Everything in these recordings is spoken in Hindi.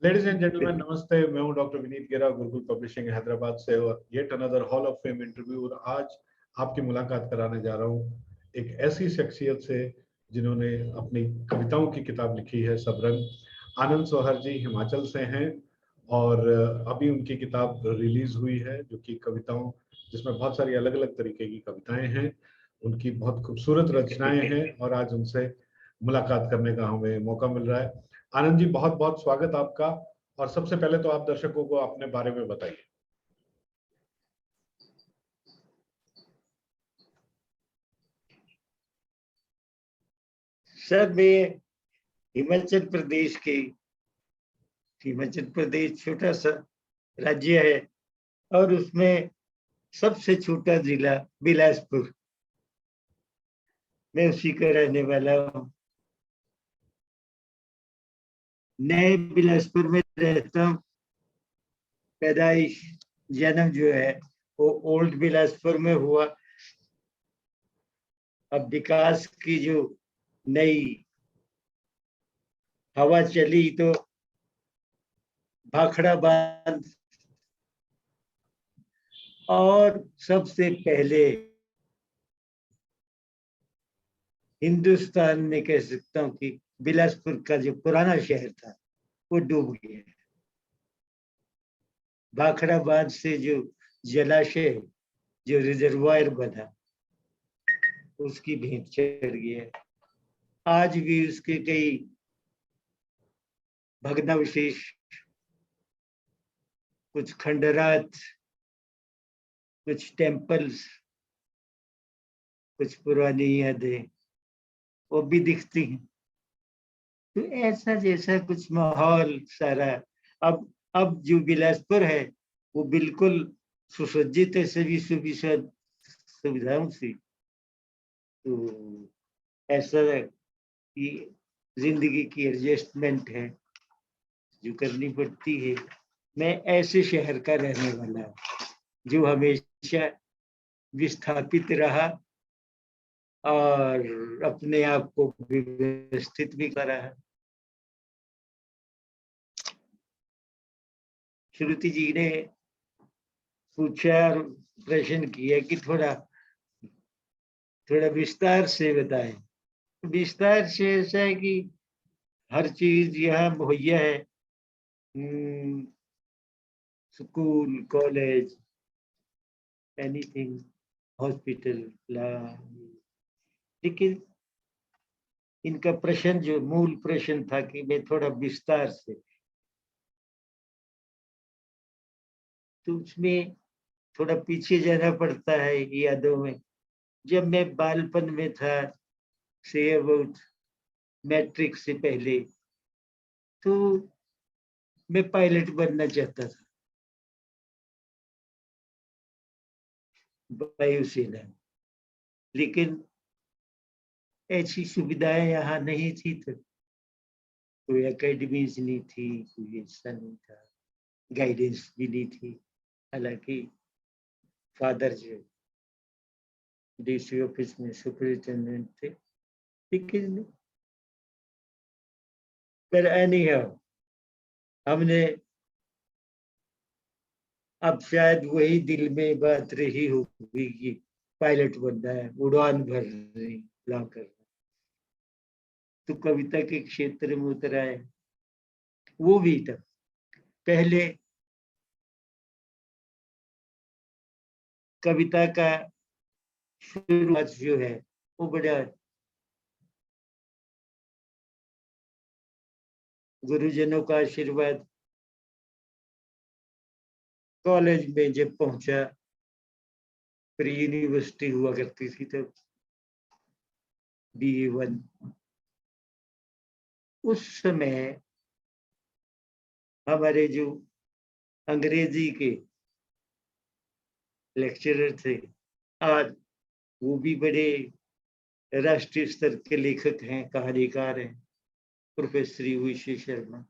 लेडीज एंड जेंटलमैन, नमस्ते। मैं हूं डॉक्टर विनीत गेरा, गुरुकुल पब्लिशिंग हैदराबाद से, और yet another hall of fame interview. और आज आपकी मुलाकात कराने जा रहा हूं एक ऐसी शख्सियत से जिन्होंने अपनी कविताओं की किताब लिखी है, सबरंग। आनंद सोहर जी हिमाचल से हैं और अभी उनकी किताब रिलीज हुई है, जो कि कविताओं, जिसमें बहुत सारी अलग अलग तरीके की कविताएं हैं। उनकी बहुत खूबसूरत रचनाएं हैं और आज उनसे मुलाकात करने का हमें मौका मिल रहा है। आनंद जी, बहुत बहुत स्वागत आपका। और सबसे पहले तो आप दर्शकों को अपने बारे में बताइए। सर, मैं हिमाचल प्रदेश छोटा सा राज्य है और उसमें सबसे छोटा जिला बिलासपुर, मैं उसी का रहने वाला हूँ। नए बिलासपुर में रहता हूँ। पैदाइश जन्म जो है वो ओल्ड बिलासपुर में हुआ। अब विकास की जो नई हवा चली तो भाखड़ा बांध और सबसे पहले हिंदुस्तान में कह सकता हूँ कि बिलासपुर का जो पुराना शहर था वो डूब गया। भाखड़ा बांध से जो जलाशय, जो रिजर्वायर बना, उसकी भेंट चढ़ गया। आज भी उसके कई भग्नावशेष, कुछ खंडरात, कुछ टेम्पल्स, कुछ पुरानी यादें वो भी दिखती हैं। तो ऐसा जैसा कुछ माहौल सारा। अब जो बिलासपुर है वो बिल्कुल सुसज्जित है सभी सुविधाओं से। तो ऐसा कि जिंदगी की एडजस्टमेंट है जो करनी पड़ती है। मैं ऐसे शहर का रहने वाला हूँ जो हमेशा विस्थापित रहा और अपने आप को व्यवस्थित भी करा है। श्रुति जी ने पूछा और प्रश्न किया कि थोड़ा विस्तार से बताएं। विस्तार से ऐसा है कि हर चीज यहाँ मुहैया है। School, college, anything, hospital. लेकिन इनका प्रश्न, जो मूल प्रश्न था कि मैं थोड़ा विस्तार से, तो उसमें थोड़ा पीछे जाना पड़ता है यादों में। जब मैं बालपन में था, से अबाउट मैट्रिक से पहले, तो मैं पायलट बनना चाहता था, वायुसेना। लेकिन ऐसी सुविधाएं यहाँ नहीं थी, तो कोई एकेडमीज नहीं थी, कोई ऐसा नहीं था, गाइडेंस भी नहीं थी। हालांकि फादर जो डीसी ऑफिस में सुपरिटेंडेंट थे, लेकिन पर एनीहाउ हमने, अब शायद वही दिल में बात रही होगी कि पायलट बनना है, उड़ान भर रही ला कर, तो कविता के क्षेत्र में उतर आए। वो भी था पहले। कविता का शुरुआत जो है वो बड़ा गुरुजनों का आशीर्वाद। कॉलेज में जब पहुंचा, प्री यूनिवर्सिटी हुआ करती थी तब, BA1, उस समय हमारे जो अंग्रेजी के लेक्चरर थे, आज वो भी बड़े राष्ट्रीय स्तर के लेखक हैं, कहानीकार हैं, प्रोफेसर विशेष शर्मा।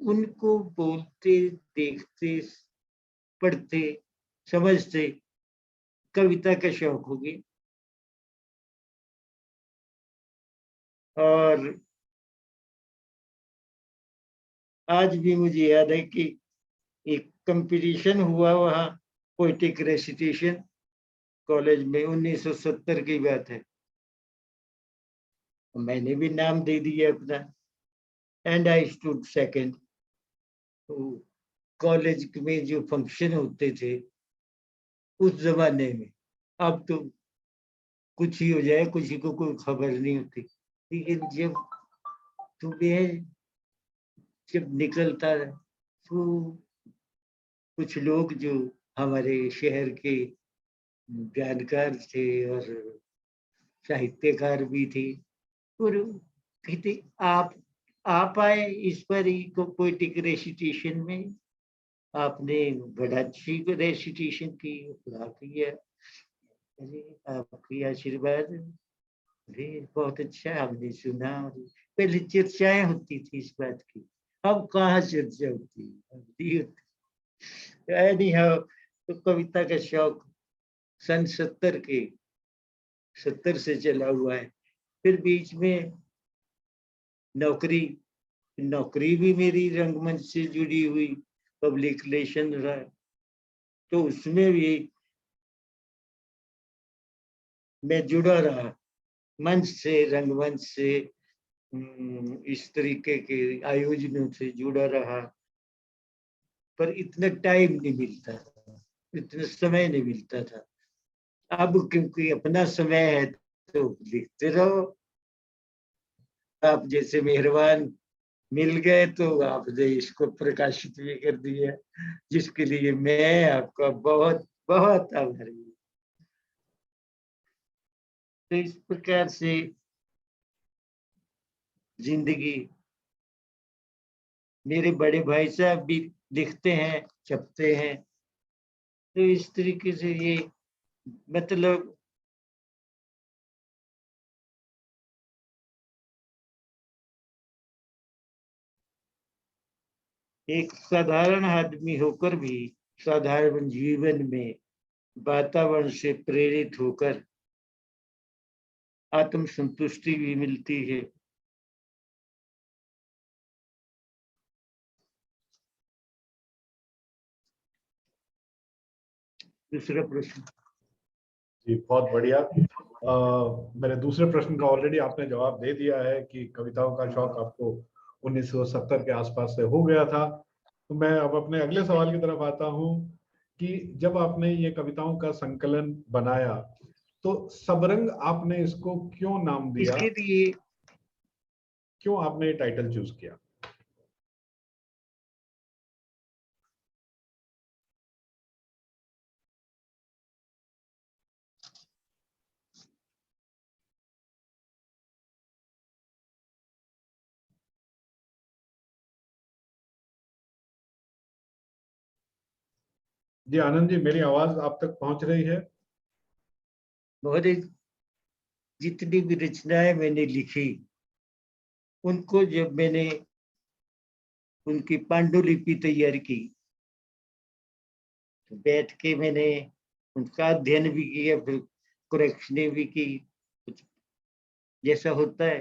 उनको बोलते, देखते, पढ़ते, समझते कविता का शौक हो गया। और आज भी मुझे याद है कि एक कंपटीशन हुआ वहाँ, पोएटिक रेसिटेशन कॉलेज में, 1970 की बात है। मैंने भी नाम दे दिया अपना, एंड आई स्टूड सेकंड। तो कॉलेज में जो फंक्शन होते थे उस जमाने में, अब तो कुछ ही हो जाए, किसी को कोई खबर नहीं होती, लेकिन जब तुम्हें जब निकलता तो कुछ लोग जो हमारे शहर के जानकार थे और साहित्यकार भी थे, और कहते आप आए इस पर पोएटिक रेसिटेशन में, आपने बड़ा अच्छी रेसिटेशन की, किया, अरे आपकी आशीर्वाद, अरे बहुत अच्छा, हमने सुना। पहले चर्चाएं होती थी इस बात की, अब कहाँ चर्चा होती है, अब नहीं होती। Anyhow, तो कविता का शौक सन 70 से चला हुआ है। फिर बीच में नौकरी नौकरी भी मेरी रंगमंच से जुड़ी हुई, पब्लिक रिलेशन रहा, तो उसमें भी मैं जुड़ा रहा, मंच से, रंगमंच से, इस तरीके के आयोजनों से जुड़ा रहा, पर इतना टाइम नहीं मिलता था, इतना समय नहीं मिलता था। अब क्योंकि अपना समय है तो लिखते रहो, आप जैसे मेहरबान मिल गए तो आपने इसको प्रकाशित भी कर दिया, जिसके लिए मैं आपका बहुत बहुत आभारी हूँ। तो इस प्रकार से जिंदगी, मेरे बड़े भाई साहब भी लिखते हैं, छपते हैं, तो इस तरीके से ये मतलब एक साधारण आदमी होकर भी साधारण जीवन में वातावरण से प्रेरित होकर आत्म संतुष्टि भी मिलती है। दूसरा प्रश्न। जी बहुत बढ़िया। मेरे दूसरे प्रश्न का ऑलरेडी आपने जवाब दे दिया है कि कविताओं का शौक आपको 1970 के आसपास से हो गया था। तो मैं अब अपने अगले सवाल की तरफ आता हूँ कि जब आपने ये कविताओं का संकलन बनाया तो सबरंग आपने इसको क्यों नाम दिया, इसके लिए क्यों आपने ये टाइटल चूज किया? जी आनंद जी, मेरी आवाज आप तक पहुंच रही है? बहुत जितनी भी रचनाएं मैंने लिखी, उनको जब मैंने उनकी पांडुलिपि तैयार की तो बैठ के मैंने उनका अध्ययन भी किया, फिर करेक्शन भी की, कुछ जैसा होता है।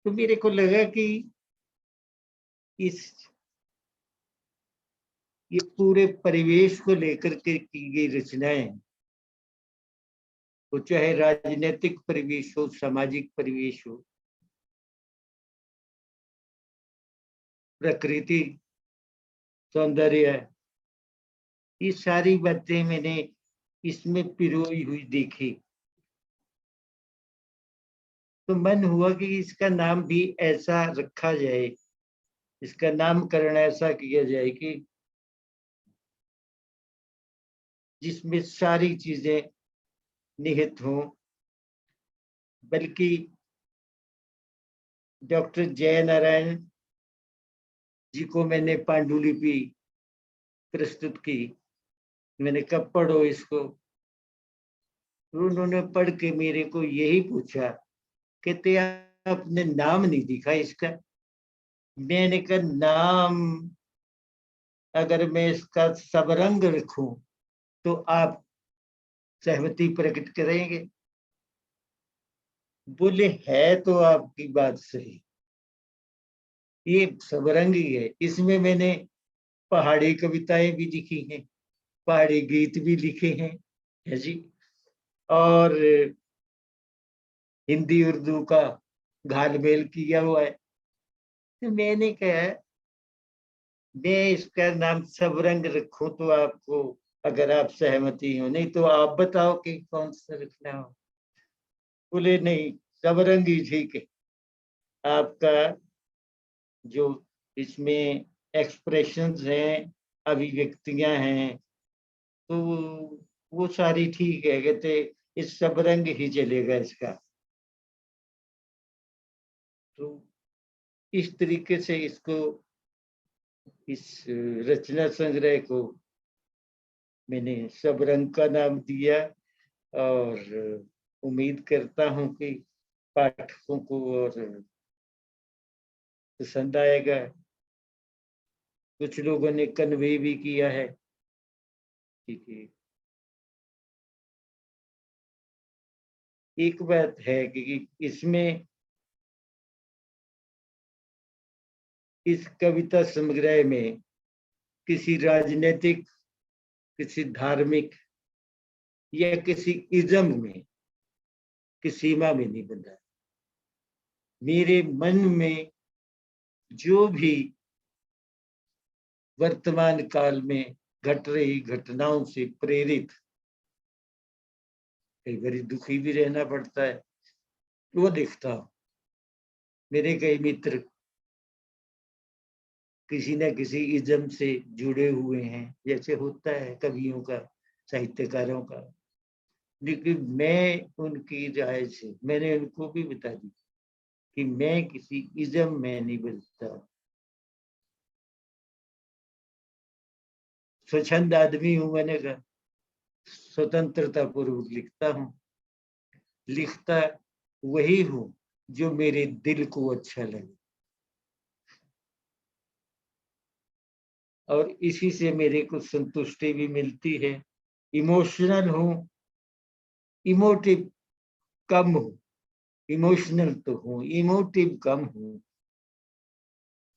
तो मेरे को लगा कि इस ये पूरे परिवेश को लेकर के की गई रचनाएं, वो चाहे राजनीतिक परिवेश हो, सामाजिक परिवेश हो, प्रकृति, सौंदर्य, ये सारी बातें मैंने इसमें पिरोई हुई देखी। तो मन हुआ कि इसका नाम भी ऐसा रखा जाए, इसका नामकरण ऐसा किया जाए कि जिसमें सारी चीजें निहित हों। बल्कि डॉक्टर जयनारायण जी को मैंने पांडुलिपि प्रस्तुत की, मैंने कब पढ़ो इसको, तो उन्होंने पढ़ के मेरे को यही पूछा, कहते आपने नाम नहीं दिखा इसका। मैंने कहा नाम अगर मैं इसका सबरंग रखूं तो आप सहमति प्रकट करेंगे? बोले है तो आपकी बात सही, ये सबरंग ही है। इसमें मैंने पहाड़ी कविताएं भी लिखी हैं, पहाड़ी गीत भी लिखे हैं, है जी, और हिंदी उर्दू का घालमेल किया हुआ है। तो मैंने कहा मैं इसका नाम सबरंग रखूं, तो आपको अगर आप सहमति हो, नहीं तो आप बताओ कि कौन सा रखना हो। बोले नहीं, सबरंग ही ठीक है। आपका जो इसमें एक्सप्रेशंस हैं, अभिव्यक्तियां हैं, तो वो सारी ठीक है। कहते इस सबरंग ही चलेगा इसका। तो इस तरीके से इसको, इस रचना संग्रह को मैंने सबरंग का नाम दिया, और उम्मीद करता हूं कि पाठकों को और पसंद आएगा। कुछ लोगों ने कन्वे भी किया है, ठीक है। एक बात है कि इसमें, इस कविता संग्रह में किसी राजनीतिक, किसी धार्मिक या किसी इज्म में की सीमा में नहीं बंधा। मेरे मन में जो भी वर्तमान काल में घट रही घटनाओं से प्रेरित, कई बार दुखी भी रहना पड़ता है, वो देखता हूं। मेरे कई मित्र किसी न किसी इज्म से जुड़े हुए हैं, जैसे होता है कवियों का, साहित्यकारों का। लेकिन मैं उनकी राय से, मैंने उनको भी बता दी कि मैं किसी इज्म में नहीं बचता। स्वच्छंद आदमी हूं, मैंने कहा, स्वतंत्रता पूर्वक लिखता हूं। लिखता वही हूं जो मेरे दिल को अच्छा लगे, और इसी से मेरे को संतुष्टि भी मिलती है। इमोशनल हूं, इमोटिव कम हूं। इमोशनल तो हूं, इमोटिव कम हूं।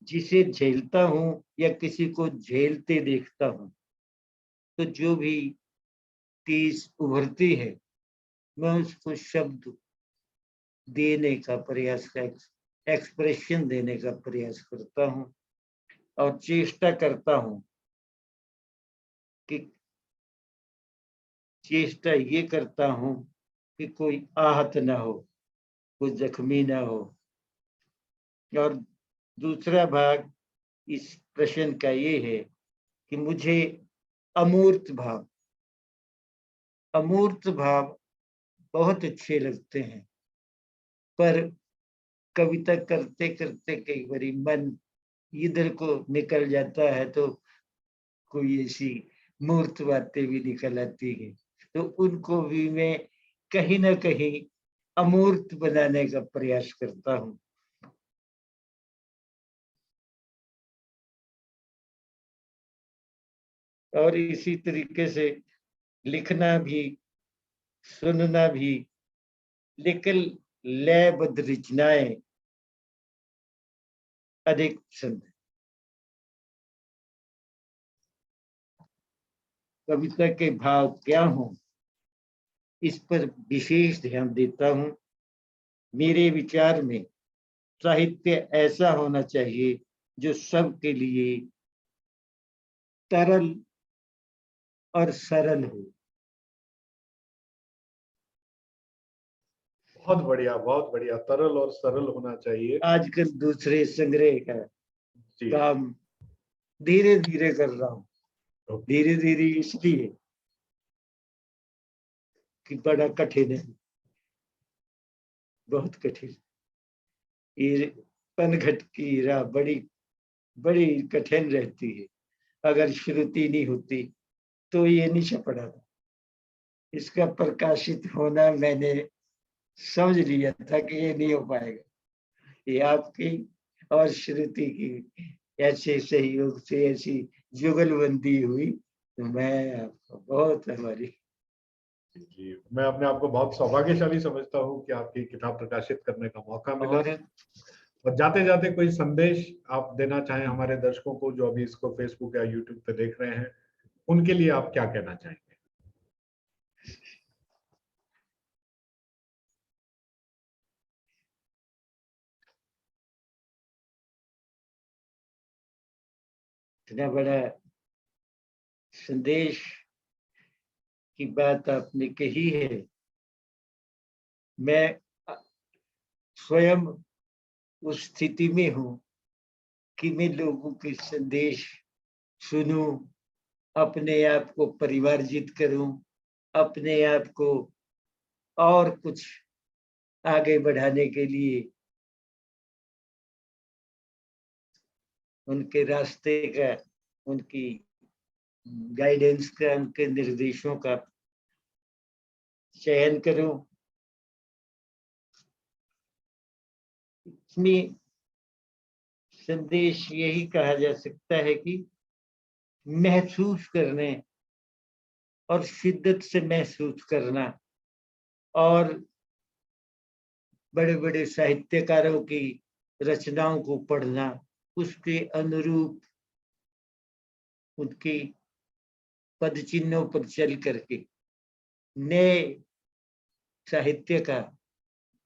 जिसे झेलता हूं या किसी को झेलते देखता हूं, तो जो भी चीज उभरती है, मैं उसको शब्द देने का प्रयास, एक्सप्रेशन देने का प्रयास करता हूं, और चेष्टा करता हूं कि, चेष्टा ये करता हूं कि कोई आहत ना हो, कोई जख्मी ना हो। और दूसरा भाग इस प्रश्न का ये है कि मुझे अमूर्त भाव, अमूर्त भाव बहुत अच्छे लगते हैं, पर कविता करते करते कई बार मन इधर को निकल जाता है, तो कोई ऐसी मूर्त बातें भी निकल आती है, तो उनको भी मैं कहीं ना कहीं अमूर्त बनाने का प्रयास करता हूँ। और इसी तरीके से लिखना भी, सुनना भी, लेकिन लयबद्ध रचनाएं अधिक पसंद है। कविता के भाव क्या हों, इस पर विशेष ध्यान देता हूँ। मेरे विचार में साहित्य ऐसा होना चाहिए जो सबके लिए तरल और सरल हो। बहुत बढ़िया, तरल और सरल होना चाहिए। आजकल दूसरे संग्रह का जी। काम धीरे धीरे कर रहा हूँ। धीरे धीरे इसलिए कि बड़ा कठिन है, बहुत कठिन। ये पनघट की राह बड़ी बड़ी कठिन रहती है। अगर श्रुति नहीं होती तो ये नहीं छपड़ा था। इसका प्रकाशित होना मैंने समझ लिया था कि ये नहीं हो पाएगा। ये आपकी और श्रुति की ऐसे सहयोग से ऐसी जुगलबंदी हुई, तो मैं आपको बहुत आभारी। जी, मैं अपने आप को बहुत सौभाग्यशाली समझता हूँ कि आपकी किताब प्रकाशित करने का मौका मिला। और और जाते जाते कोई संदेश आप देना चाहें हमारे दर्शकों को जो अभी इसको फेसबुक या यूट्यूब पे देख रहे हैं, उनके लिए आप क्या कहना चाहेंगे? इतना बड़ा संदेश की बात आपने कही है। मैं स्वयं उस स्थिति में हूं कि मैं लोगों के संदेश सुनूं, अपने आप को परिवारजित करूं, अपने आप को और कुछ आगे बढ़ाने के लिए उनके रास्ते का, उनकी गाइडेंस का, उनके निर्देशों का चयन करूं। इसमें संदेश यही कहा जा सकता है कि महसूस करने और शिद्दत से महसूस करना और बड़े बड़े साहित्यकारों की रचनाओं को पढ़ना, उसके अनुरूप उनकी पद चिन्हों पर चल करके नए साहित्य का,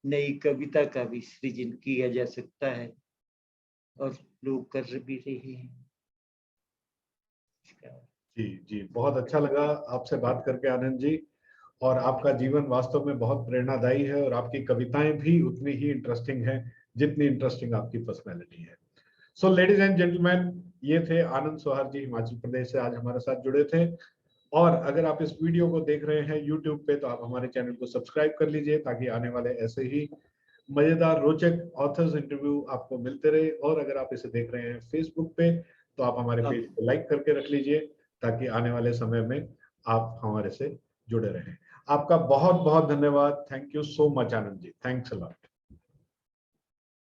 नई कविता का भी सृजन किया जा सकता है और लोग कर भी रहे हैं। जी जी, बहुत अच्छा लगा आपसे बात करके आनंद जी। और आपका जीवन वास्तव में बहुत प्रेरणादायी है और आपकी कविताएं भी उतनी ही इंटरेस्टिंग है जितनी इंटरेस्टिंग आपकी पर्सनैलिटी है। सो लेडीज एंड जेंटलमैन, ये थे आनंद सोहार जी, हिमाचल प्रदेश से आज हमारे साथ जुड़े थे। और अगर आप इस वीडियो को देख रहे हैं यूट्यूब पे तो आप हमारे चैनल को सब्सक्राइब कर लीजिए ताकि आने वाले ऐसे ही मजेदार रोचक ऑथर्स इंटरव्यू आपको मिलते रहे। और अगर आप इसे देख रहे हैं फेसबुक पे तो आप हमारे पेज को लाइक करके रख लीजिए ताकि आने वाले समय में आप हमारे से जुड़े रहें। आपका बहुत बहुत धन्यवाद। Thank you so much Anand ji, thanks a lot.